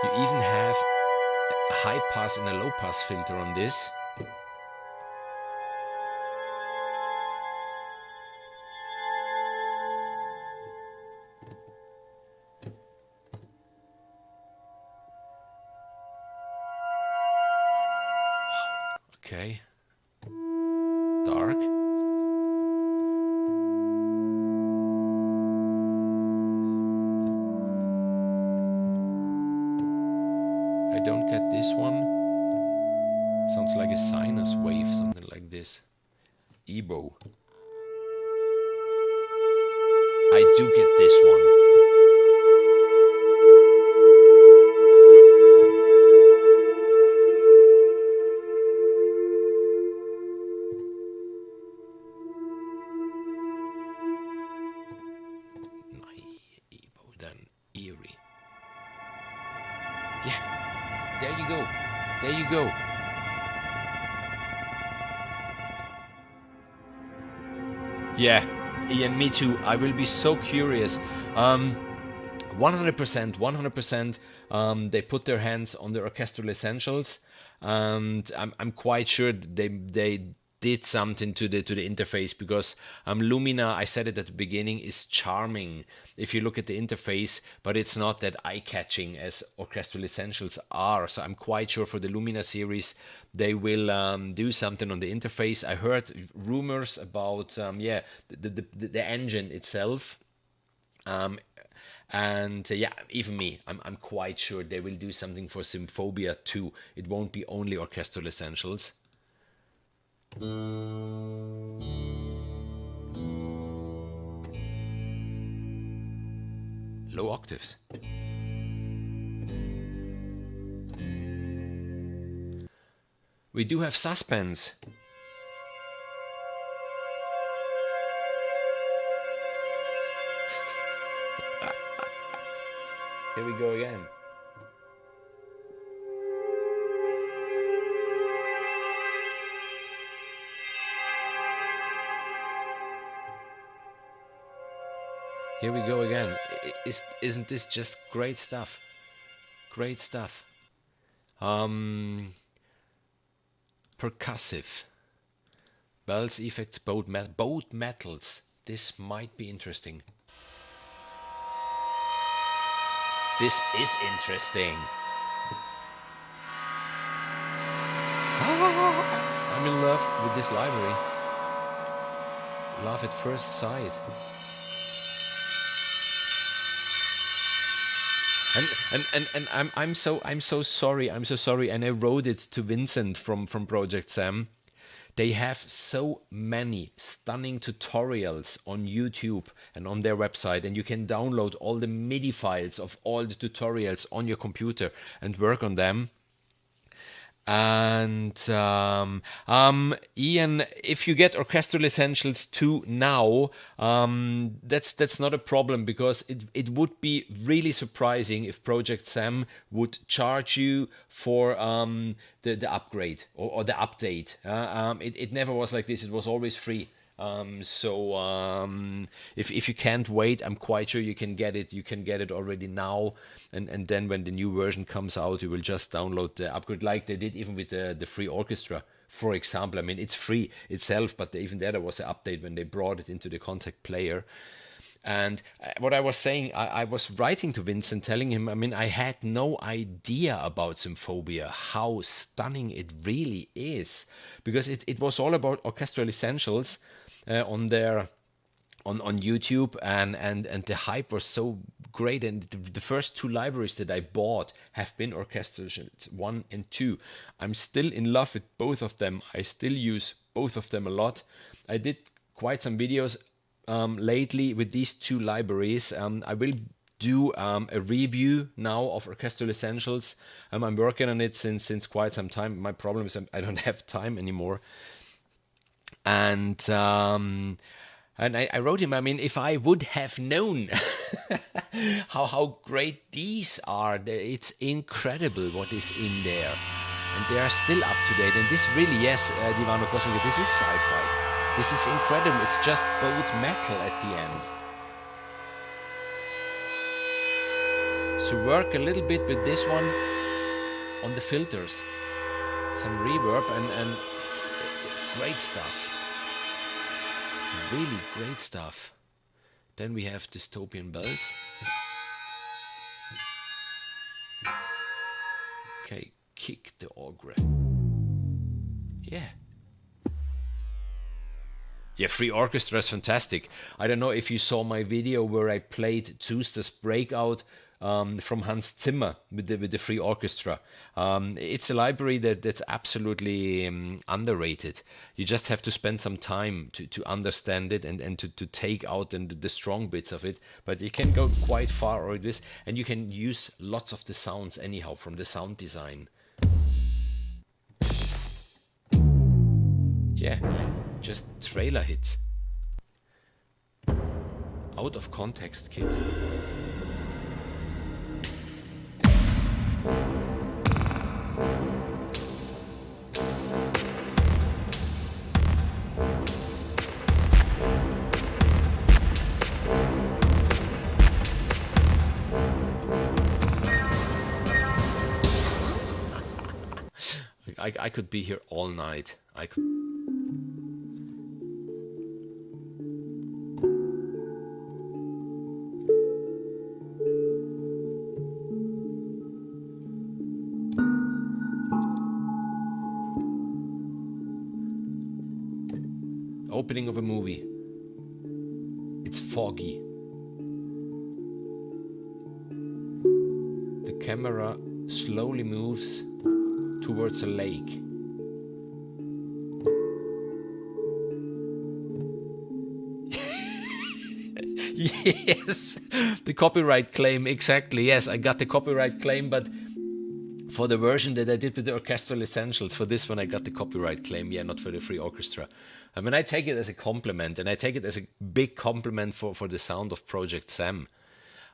You even have a high pass and a low pass filter on this. Okay. Dark. I don't get this one. Sounds like a sinus wave, something like this. Ebo. I do get this one. Eerie. Yeah, there you go. There you go. Yeah, Ian, me too. I will be so curious. 100%. They put their hands on the orchestral essentials, and I'm quite sure they did something to the interface, because Lumina, I said it at the beginning, is charming if you look at the interface, but it's not that eye-catching as orchestral essentials are. So I'm quite sure for the Lumina series they will do something on the interface. I heard rumors about the engine itself. Yeah, even me, I'm quite sure they will do something for Symphobia too. It won't be only orchestral essentials. Low octaves. We do have Suspense. Here we go again. Here we go again. Isn't this just great stuff? Great stuff. Percussive. Bells, effects, both metals. This might be interesting. This is interesting. I'm in love with this library. Love at first sight. And I'm so sorry, and I wrote it to Vincent from ProjectSam. They have so many stunning tutorials on YouTube and on their website, and you can download all the MIDI files of all the tutorials on your computer and work on them. And Ian, if you get Orchestral Essentials 2 now, that's not a problem, because it would be really surprising if ProjectSam would charge you for the upgrade or the update. It never was like this. It was always free. If you can't wait, I'm quite sure you can get it. You can get it already now, and then when the new version comes out, you will just download the upgrade, like they did even with the free orchestra, for example. I mean, it's free itself, but even there was an update when they brought it into the Contact Player. And what I was saying, I was writing to Vincent, telling him, I mean, I had no idea about Symphobia, how stunning it really is, because it was all about orchestral essentials on their on YouTube, and the hype was so great. And the first two libraries that I bought have been Orchestrations 1 and 2. I'm still in love with both of them. I still use both of them a lot. I did quite some videos lately with these two libraries. I will do a review now of Orchestral Essentials. I'm working on it since quite some time. My problem is I don't have time anymore. And I wrote him, I mean, if I would have known how great these are, it's incredible what is in there. And they are still up to date. And this really, yes, Divano Cosmic, this is sci-fi. This is incredible. It's just both metal at the end. So work a little bit with this one on the filters. Some reverb and great stuff. Really great stuff. Then we have dystopian bells. Okay, kick the auger. Yeah. Yeah, free orchestra is fantastic. I don't know if you saw my video where I played Zuster's Breakout from Hans Zimmer with the free orchestra. It's a library that's absolutely underrated. You just have to spend some time to understand it and to take out the strong bits of it. But you can go quite far with this, and you can use lots of the sounds anyhow from the sound design. Yeah, just trailer hits. Out of context kit. I could be here all night. I could. Opening of a movie. It's foggy. The camera slowly moves towards a lake. Yes, the copyright claim, exactly. Yes, I got the copyright claim, but for the version that I did with the Orchestral Essentials, for this one I got the copyright claim, yeah, not for the free orchestra. I mean, I take it as a compliment, and I take it as a big compliment for the sound of ProjectSam.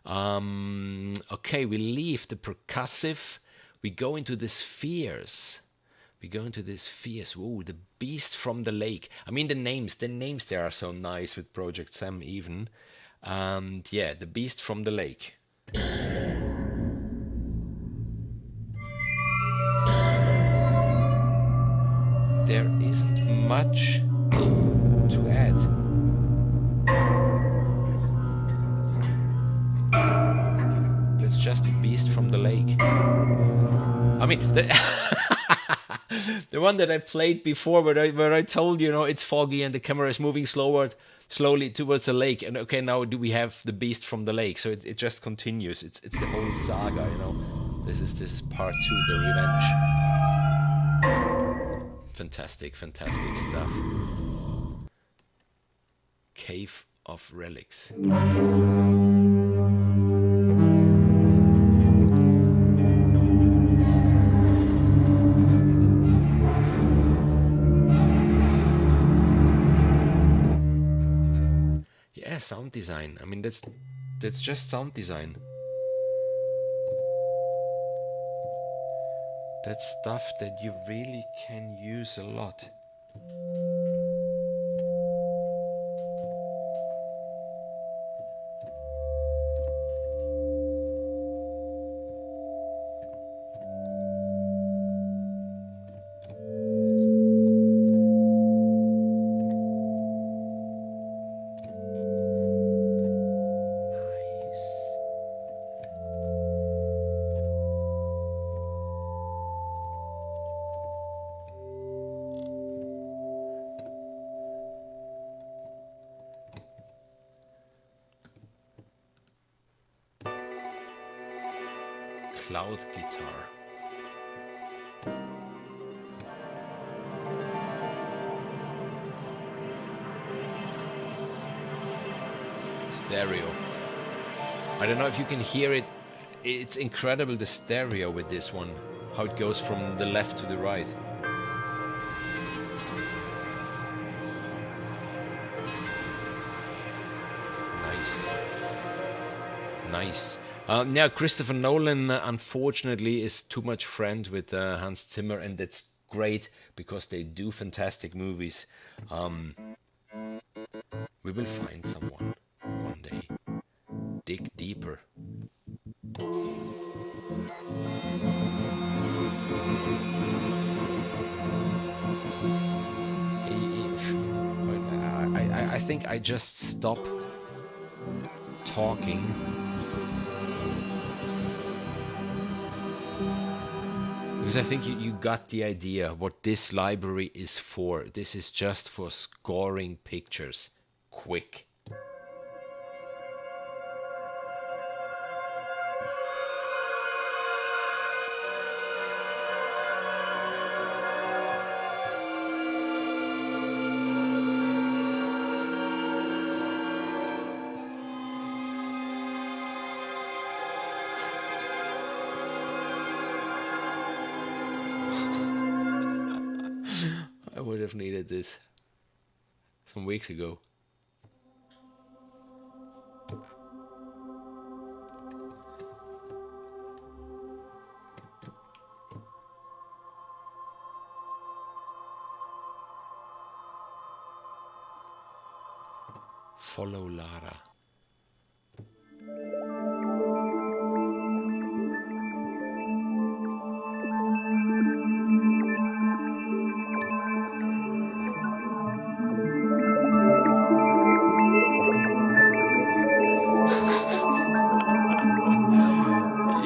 Okay, we leave the percussive, we go into the spheres. Whoa, the beast from the lake. I mean, the names there are so nice with ProjectSam even. And yeah, the beast from the lake. There isn't much to add. That's just the beast from the lake. I mean, the one that I played before, where I told you, it's foggy and the camera is moving slowly towards the lake. And okay, now do we have the beast from the lake? So it just continues. It's the whole saga, This is part 2, the revenge. Fantastic stuff. Cave of Relics. Yeah, sound design. I mean, that's just sound design. That's stuff that you really can use a lot. cloud guitar. Stereo. I don't know if you can hear it. It's incredible, the stereo with this one. How it goes from the left to the right. Nice. Now, Christopher Nolan, unfortunately, is too much friend with Hans Zimmer, and that's great because they do fantastic movies. We will find someone one day. Dig deeper. I think I just stop talking. Because I think you got the idea what this library is for. This is just for scoring pictures quick. I would have needed this some weeks ago. Follow Lara.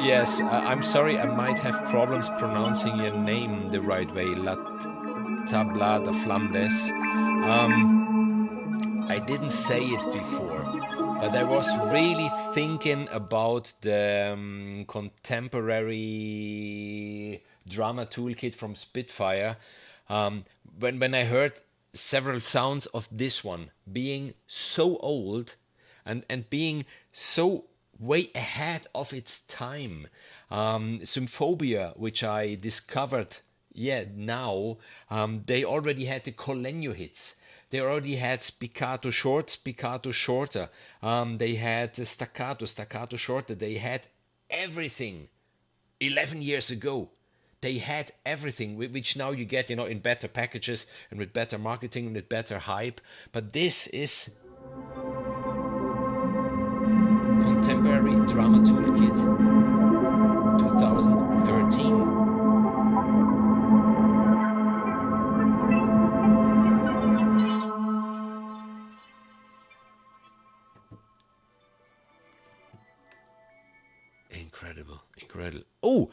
Yes, I'm sorry, I might have problems pronouncing your name the right way. La Tabla de Flandes. I didn't say it before, but I was really thinking about the contemporary drama toolkit from Spitfire. When I heard several sounds of this one being so old and being so way ahead of its time. Symphobia, which I discovered now, they already had the Colenio hits. They already had spiccato short, spiccato shorter. They had staccato, staccato shorter. They had everything 11 years ago. They had everything, which now you get, in better packages and with better marketing and with better hype. But this is Contemporary Drama Toolkit 2013. Incredible. Oh!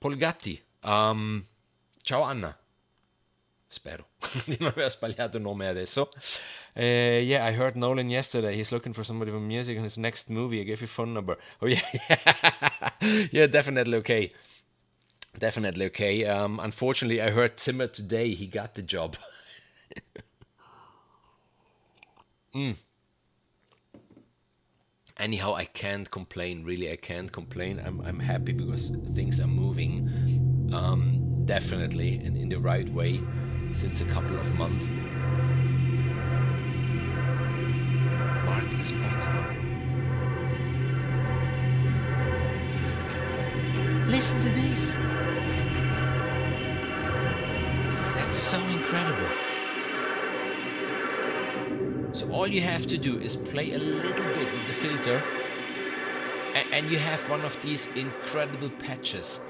Polgatti. Ciao Anna. Spero di non aver sbagliato il nome adesso. Yeah, I heard Nolan yesterday. He's looking for somebody for music in his next movie. I gave you phone number. Oh yeah, yeah, definitely okay. Definitely okay. Unfortunately, I heard Zimmer today. He got the job. Anyhow, I can't complain. Really, I can't complain. I'm happy because things are moving. Definitely in the right way since a couple of months. Mark the spot. Listen to this. That's so incredible. So all you have to do is play a little bit with the filter and you have one of these incredible patches.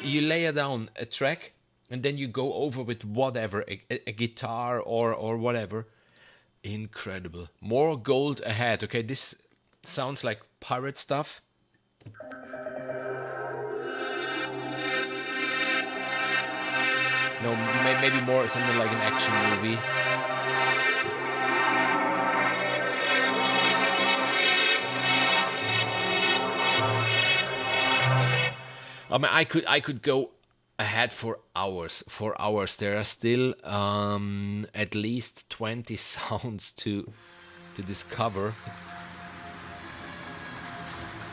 You layer down a track and then you go over with whatever, a guitar or whatever. Incredible. More gold ahead. Okay, this sounds like pirate stuff. No, maybe more something like an action movie. I mean, I could go ahead for hours. For hours, there are still at least 20 sounds to discover.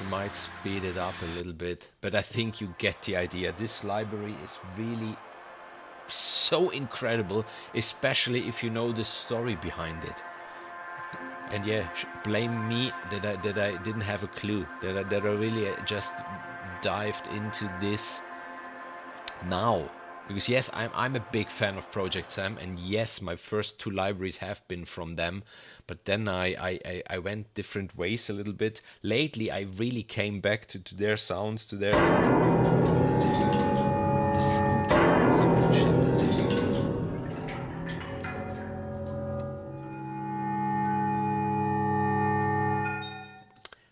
I might speed it up a little bit, but I think you get the idea. This library is really so incredible, especially if you know the story behind it. And yeah, blame me that I didn't have a clue, that I really just dived into this now. Because yes, I'm a big fan of ProjectSam, and yes, my first two libraries have been from them. But then I went different ways a little bit. Lately, I really came back to their sounds, to their soundmanship.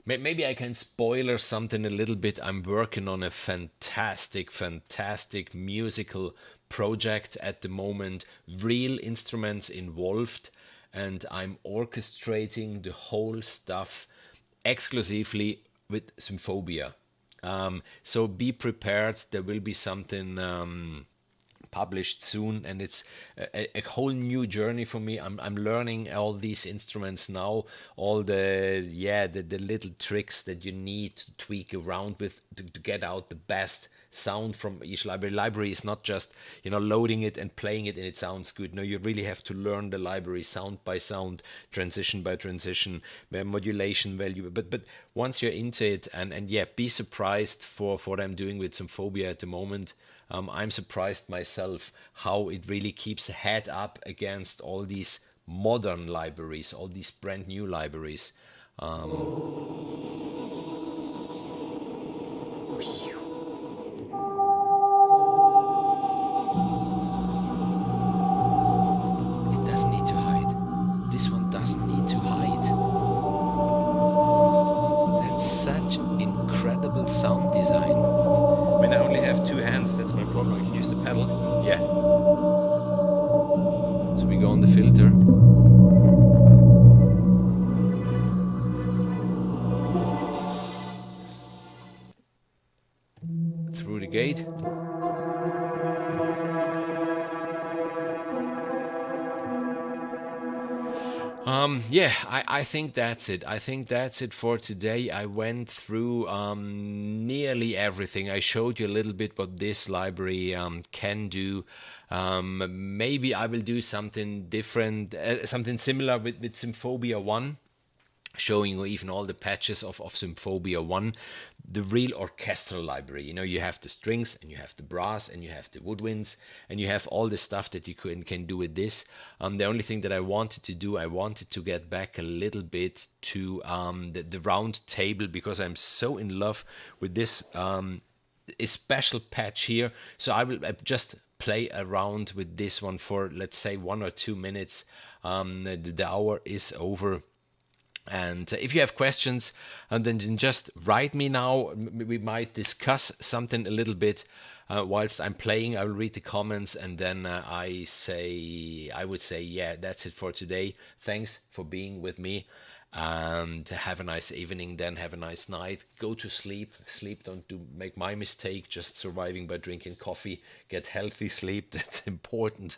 Maybe I can spoiler something a little bit. I'm working on a fantastic musical project at the moment. Real instruments involved, and I'm orchestrating the whole stuff exclusively with Symphobia. So be prepared. There will be something published soon, and it's a whole new journey for me. I'm learning all these instruments now, all the little tricks that you need to tweak around with to get out the best sound from each library. Library is not just loading it and playing it and it sounds good. No, you really have to learn the library sound by sound, transition by transition, modulation value. But once you're into it, and yeah, be surprised for what I'm doing with Symphobia at the moment. I'm surprised myself how it really keeps a head up against all these modern libraries, all these brand new libraries. It doesn't need to hide. This one doesn't need to hide. That's such incredible sound design. I mean, I only have two hands, that's my problem. I can use the pedal. Yeah. So we go on the filter. Through the gate. Yeah, I think that's it. I think that's it for today. I went through nearly everything. I showed you a little bit what this library can do. Maybe I will do something different, something similar with Symphobia 1. Showing you even all the patches of Symphobia 1, the real orchestral library. You have the strings, and you have the brass, and you have the woodwinds, and you have all the stuff that you can do with this. The only thing that I wanted to do, I wanted to get back a little bit to the round table, because I'm so in love with this a special patch here. So I will just play around with this one for, let's say, 1 or 2 minutes. The hour is over. And if you have questions, then just write me now. We might discuss something a little bit whilst I'm playing. I will read the comments, and then I would say, yeah, that's it for today. Thanks for being with me, and have a nice evening. Then have a nice night. Go to sleep. Don't make my mistake. Just surviving by drinking coffee. Get healthy sleep. That's important.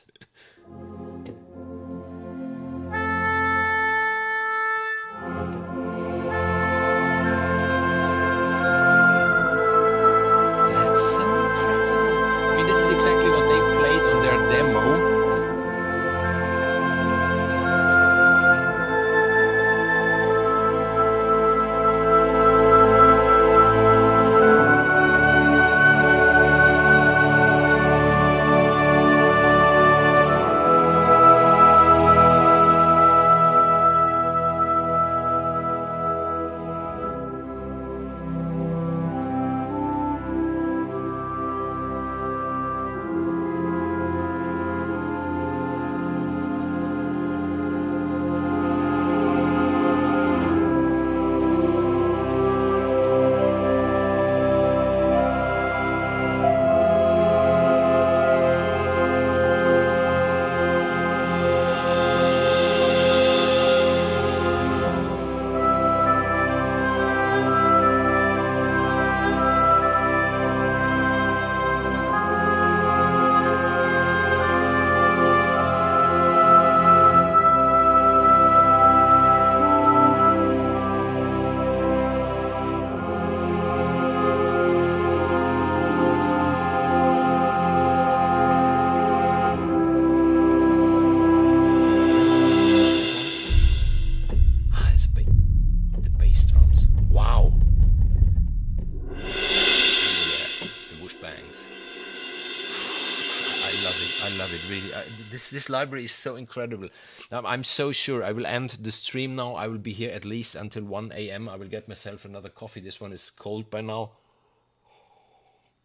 really. This library is so incredible. I'm so sure I will end the stream now. I will be here at least until 1 a.m. I will get myself another coffee. This one is cold by now.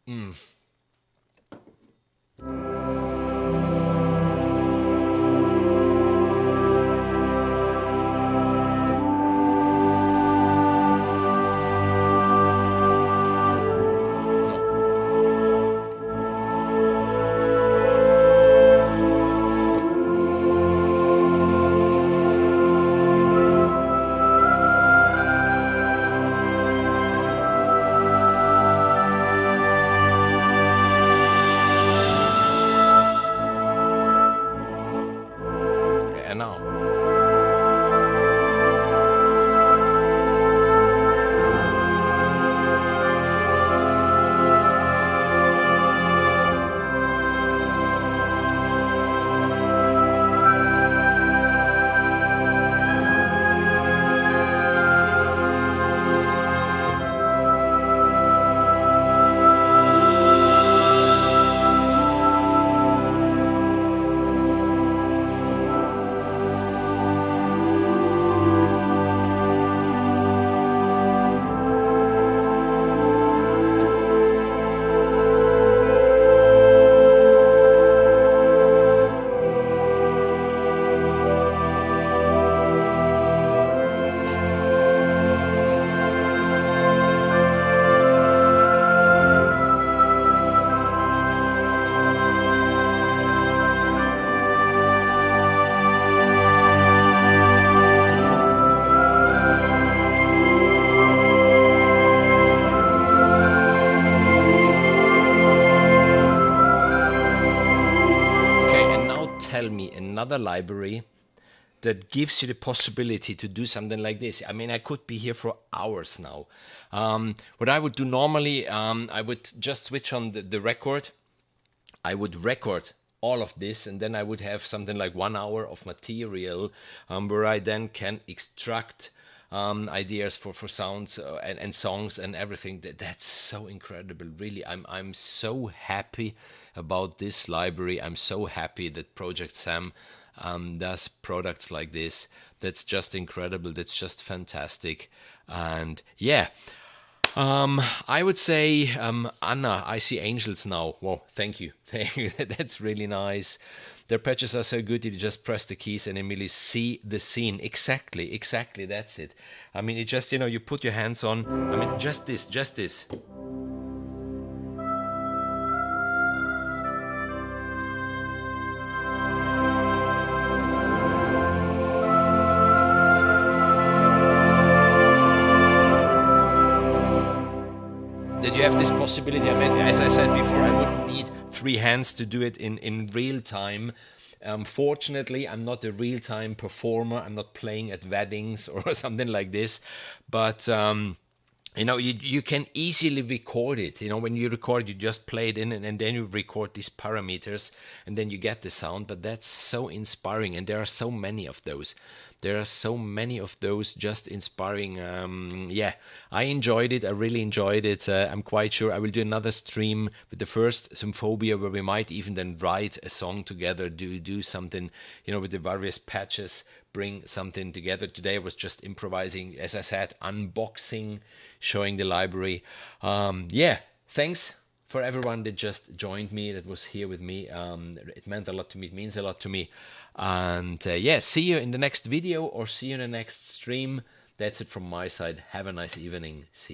And now. Tell me another library that gives you the possibility to do something like this. I mean, I could be here for hours now. What I would do normally, I would just switch on the record. I would record all of this, and then I would have something like 1 hour of material where I then can extract ideas for sounds and songs and everything. That's so incredible. Really, I'm so happy about this library. I'm so happy that ProjectSam does products like this. That's just incredible. That's just fantastic. And yeah, I would say, Anna, I see angels now. Whoa, thank you. Thank you. That's really nice. Their patches are so good, you just press the keys and immediately see the scene. Exactly, that's it. I mean, it just, you put your hands on, I mean, just this. That you have this possibility. I mean, as I said before, I wouldn't need 3 hands to do it in real time. Fortunately, I'm not a real-time performer. I'm not playing at weddings or something like this. But you can easily record it. When you record, you just play it in, and then you record these parameters, and then you get the sound. But that's so inspiring, and there are so many of those. Just inspiring. Yeah, I enjoyed it. I really enjoyed it. I'm quite sure I will do another stream with the first Symphobia, where we might even then write a song together, do something, with the various patches, bring something together. Today I was just improvising, as I said, unboxing, showing the library. Yeah, thanks for everyone that just joined me, that was here with me. It meant a lot to me. It means a lot to me. And yeah, see you in the next video or see you in the next stream. That's it from my side. Have a nice evening. See you.